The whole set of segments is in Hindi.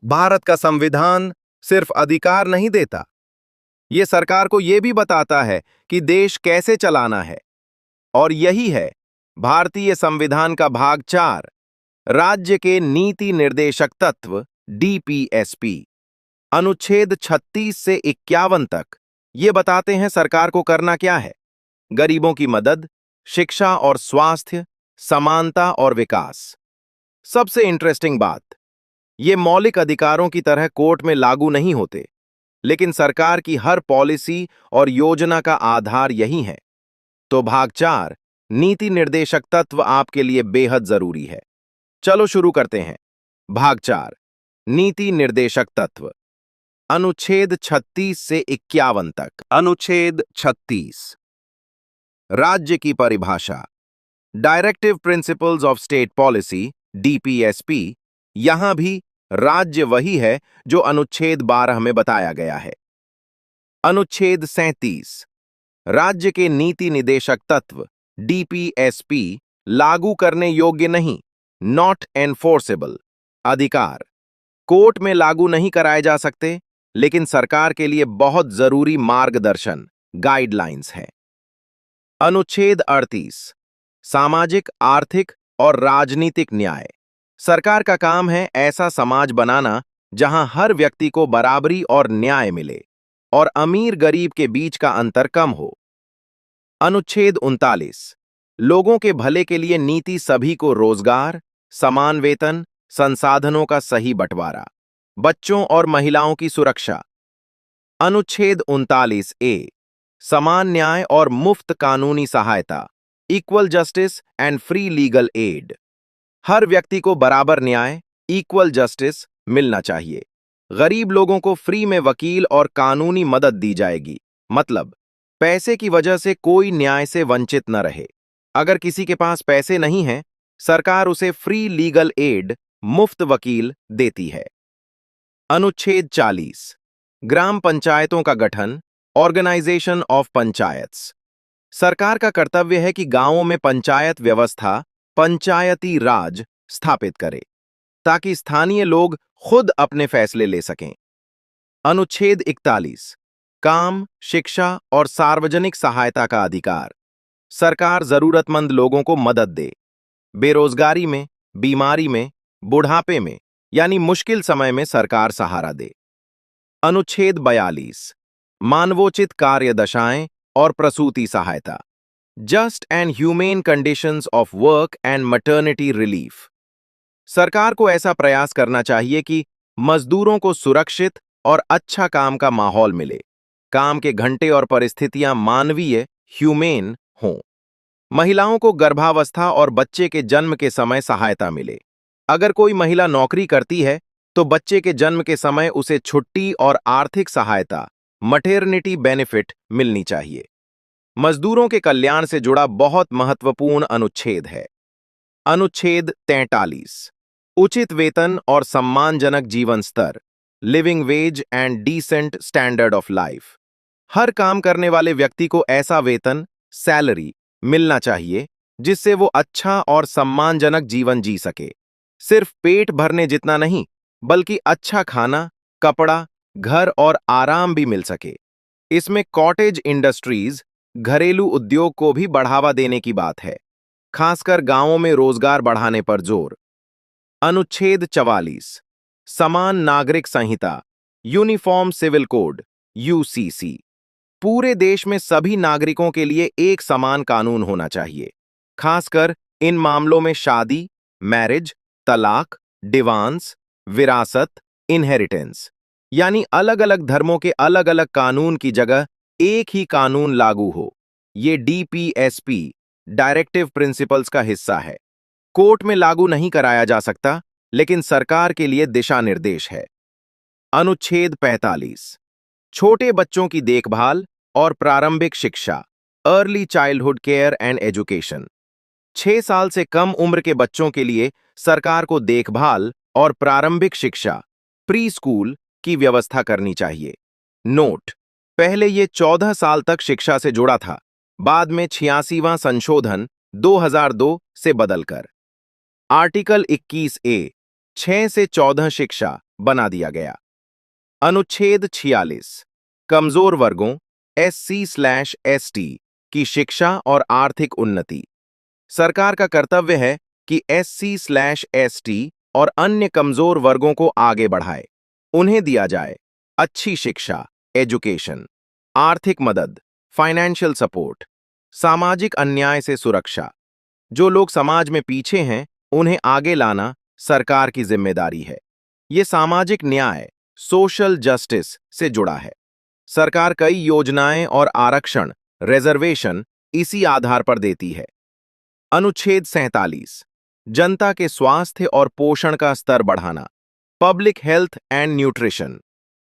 भारत का संविधान सिर्फ अधिकार नहीं देता, ये सरकार को यह भी बताता है कि देश कैसे चलाना है। और यही है भारतीय संविधान का भाग 4, राज्य के नीति निर्देशक तत्व डीपीएसपी। अनुच्छेद 36 से 51 तक ये बताते हैं सरकार को करना क्या है। गरीबों की मदद, शिक्षा और स्वास्थ्य, समानता और विकास। सबसे इंटरेस्टिंग बात, ये मौलिक अधिकारों की तरह कोर्ट में लागू नहीं होते, लेकिन सरकार की हर पॉलिसी और योजना का आधार यही है। तो भाग 4, नीति निर्देशक तत्व आपके लिए बेहद जरूरी है। चलो शुरू करते हैं। भाग 4, नीति निर्देशक तत्व। अनुच्छेद 36 से 51 तक। अनुच्छेद 36, राज्य की परिभाषा। Directive principles of state policy DPSP. यहां भी राज्य वही है जो अनुच्छेद 12 में बताया गया है। अनुच्छेद 37, राज्य के नीति निदेशक तत्व डीपीएसपी लागू करने योग्य नहीं, नॉट एनफोर्सेबल। अधिकार कोर्ट में लागू नहीं कराए जा सकते, लेकिन सरकार के लिए बहुत जरूरी मार्गदर्शन, गाइडलाइंस है। अनुच्छेद 38, सामाजिक, आर्थिक और राजनीतिक न्याय। सरकार का काम है ऐसा समाज बनाना जहां हर व्यक्ति को बराबरी और न्याय मिले और अमीर गरीब के बीच का अंतर कम हो। अनुच्छेद 39, लोगों के भले के लिए नीति। सभी को रोजगार, समान वेतन, संसाधनों का सही बंटवारा, बच्चों और महिलाओं की सुरक्षा। अनुच्छेद 39 ए, समान न्याय और मुफ्त कानूनी सहायता, equal justice and free legal aid. हर व्यक्ति को बराबर न्याय, इक्वल जस्टिस मिलना चाहिए। गरीब लोगों को फ्री में वकील और कानूनी मदद दी जाएगी, मतलब पैसे की वजह से कोई न्याय से वंचित न रहे। अगर किसी के पास पैसे नहीं हैं, सरकार उसे फ्री लीगल एड, मुफ्त वकील देती है। अनुच्छेद 40, ग्राम पंचायतों का गठन, ऑर्गेनाइजेशन ऑफ पंचायत्स। सरकार का कर्तव्य है कि गांवों में पंचायत व्यवस्था, पंचायती राज स्थापित करे, ताकि स्थानीय लोग खुद अपने फैसले ले सकें। अनुच्छेद 41, काम, शिक्षा और सार्वजनिक सहायता का अधिकार। सरकार जरूरतमंद लोगों को मदद दे, बेरोजगारी में, बीमारी में, बुढ़ापे में, यानी मुश्किल समय में सरकार सहारा दे। अनुच्छेद 42, मानवोचित कार्यदशाएं और प्रसूति सहायता, just and humane conditions of work and maternity relief. सरकार को ऐसा प्रयास करना चाहिए कि मजदूरों को सुरक्षित और अच्छा काम का माहौल मिले, काम के घंटे और परिस्थितियां मानवीय, ह्यूमेन हों। महिलाओं को गर्भावस्था और बच्चे के जन्म के समय सहायता मिले। अगर कोई महिला नौकरी करती है तो बच्चे के जन्म के समय उसे छुट्टी और आर्थिक सहायता, मटर्निटी बेनिफिट मिलनी चाहिए। मजदूरों के कल्याण से जुड़ा बहुत महत्वपूर्ण अनुच्छेद है। अनुच्छेद 43, उचित वेतन और सम्मानजनक जीवन स्तर, living wage and decent standard of life. हर काम करने वाले व्यक्ति को ऐसा वेतन, सैलरी मिलना चाहिए जिससे वो अच्छा और सम्मानजनक जीवन जी सके। सिर्फ पेट भरने जितना नहीं, बल्कि अच्छा खाना, कपड़ा, घर और आराम भी मिल सके। इसमें कॉटेज इंडस्ट्रीज, घरेलू उद्योग को भी बढ़ावा देने की बात है, खासकर गांवों में रोजगार बढ़ाने पर जोर। अनुच्छेद 44, समान नागरिक संहिता, यूनिफॉर्म सिविल कोड, यूसीसी। पूरे देश में सभी नागरिकों के लिए एक समान कानून होना चाहिए, खासकर इन मामलों में शादी, मैरिज, तलाक, डिवांस, विरासत, इनहेरिटेंस। यानी अलग अलग धर्मों के अलग अलग कानून की जगह एक ही कानून लागू हो। ये डीपीएसपी, डायरेक्टिव प्रिंसिपल्स का हिस्सा है। कोर्ट में लागू नहीं कराया जा सकता, लेकिन सरकार के लिए दिशा निर्देश है। अनुच्छेद 45, छोटे बच्चों की देखभाल और प्रारंभिक शिक्षा, early childhood care and education. 6 साल से कम उम्र के बच्चों के लिए सरकार को देखभाल और प्रारंभिक शिक्षा, प्री स्कूल की व्यवस्था करनी चाहिए। नोट, पहले ये 14 साल तक शिक्षा से जुड़ा था, बाद में 86वां संशोधन 2002 से बदलकर आर्टिकल 21 ए, 6 से 14 शिक्षा, बना दिया गया। अनुच्छेद 46 कमजोर वर्गों SC/ST की शिक्षा और आर्थिक उन्नति। सरकार का कर्तव्य है कि SC/ST और अन्य कमजोर वर्गों को आगे बढ़ाए, उन्हें दिया जाए अच्छी शिक्षा, एजुकेशन, आर्थिक मदद, फाइनेंशियल सपोर्ट, सामाजिक अन्याय से सुरक्षा। जो लोग समाज में पीछे हैं, उन्हें आगे लाना सरकार की जिम्मेदारी है। ये सामाजिक न्याय, सोशल जस्टिस से जुड़ा है। सरकार कई योजनाएं और आरक्षण, रिजर्वेशन इसी आधार पर देती है। अनुच्छेद 47 जनता के स्वास्थ्य और पोषण का स्तर बढ़ाना, पब्लिक हेल्थ एंड न्यूट्रिशन।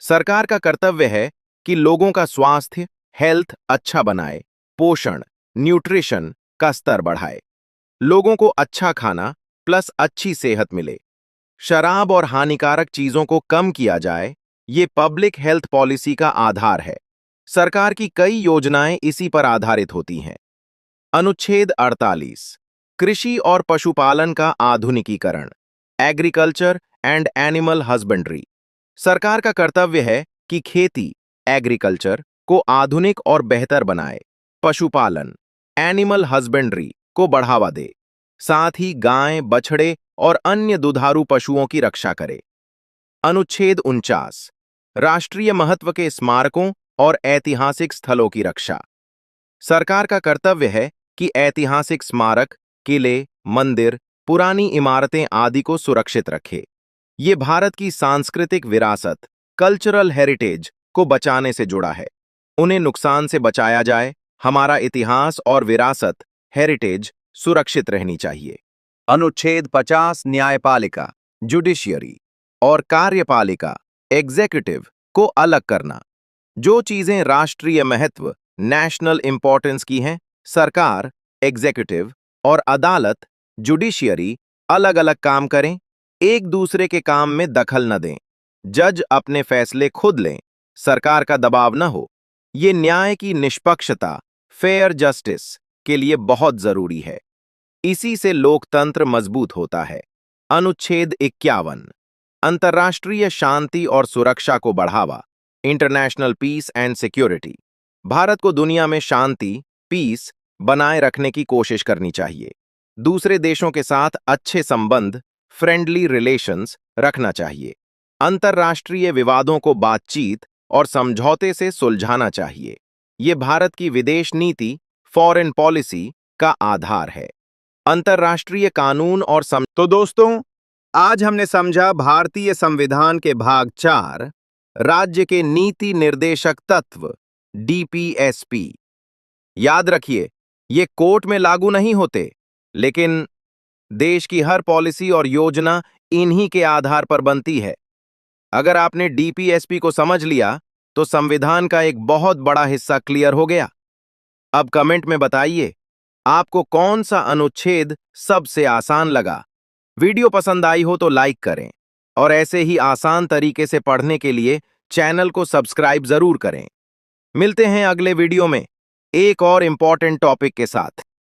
सरकार का कर्तव्य है कि लोगों का स्वास्थ्य, हेल्थ अच्छा बनाए, पोषण, न्यूट्रिशन का स्तर बढ़ाए। लोगों को अच्छा खाना प्लस अच्छी सेहत मिले। शराब और हानिकारक चीजों को कम किया जाए, ये पब्लिक हेल्थ पॉलिसी का आधार है। सरकार की कई योजनाएं इसी पर आधारित होती हैं। अनुच्छेद 48 कृषि और पशुपालन का आधुनिकीकरण, एग्रीकल्चर एंड एनिमल हस्बेंड्री। सरकार का कर्तव्य है कि खेती, एग्रीकल्चर को आधुनिक और बेहतर बनाए, पशुपालन, एनिमल हस्बेंड्री को बढ़ावा दे, साथ ही गाय, बछड़े और अन्य दुधारू पशुओं की रक्षा करे। अनुच्छेद 49 राष्ट्रीय महत्व के स्मारकों और ऐतिहासिक स्थलों की रक्षा। सरकार का कर्तव्य है कि ऐतिहासिक स्मारक, किले, मंदिर, पुरानी इमारतें आदि को सुरक्षित रखे। ये भारत की सांस्कृतिक विरासत, कल्चरल हेरिटेज को बचाने से जुड़ा है। उन्हें नुकसान से बचाया जाए। हमारा इतिहास और विरासत, हेरिटेज सुरक्षित रहनी चाहिए। अनुच्छेद 50 न्यायपालिका, जुडिशियरी और कार्यपालिका, एग्जीक्यूटिव को अलग करना। जो चीजें राष्ट्रीय महत्व, नेशनल इंपॉर्टेंस की हैं, सरकार, एग्जीक्यूटिव और अदालत, जुडिशियरी अलग अलग काम करें, एक दूसरे के काम में दखल न दें। जज अपने फैसले खुद लें, सरकार का दबाव न हो। ये न्याय की निष्पक्षता, फेयर जस्टिस के लिए बहुत जरूरी है। इसी से लोकतंत्र मजबूत होता है। अनुच्छेद 51 अंतर्राष्ट्रीय शांति और सुरक्षा को बढ़ावा, international peace and security. Bharat को दुनिया में शांति, पीस बनाए रखने की कोशिश करनी चाहिए। दूसरे देशों के साथ अच्छे संबंध, फ्रेंडली रिलेशंस रखना चाहिए। अंतर्राष्ट्रीय विवादों को बातचीत और समझौते से सुलझाना चाहिए। ये भारत की विदेश नीति, फॉरेन पॉलिसी का आधार है। अंतर्राष्ट्रीय कानून और तो दोस्तों, आज हमने समझा भारतीय संविधान के भाग 4, राज्य के नीति निर्देशक तत्व, DPSP। याद रखिए, ये कोर्ट में लागू नहीं होते, लेकिन देश की हर पॉलिसी और योजना इन्हीं के आधार पर बनती है। अगर आपने DPSP को समझ लिया, तो संविधान का एक बहुत बड़ा हिस्सा क्लियर हो गया। अब कमेंट में बताइए, आपको कौन सा अनुच्छेद सबसे आसान लगा। वीडियो पसंद आई हो तो लाइक करें और ऐसे ही आसान तरीके से पढ़ने के लिए चैनल को सब्सक्राइब जरूर करें। मिलते हैं अगले वीडियो में एक और इंपॉर्टेंट टॉपिक के साथ।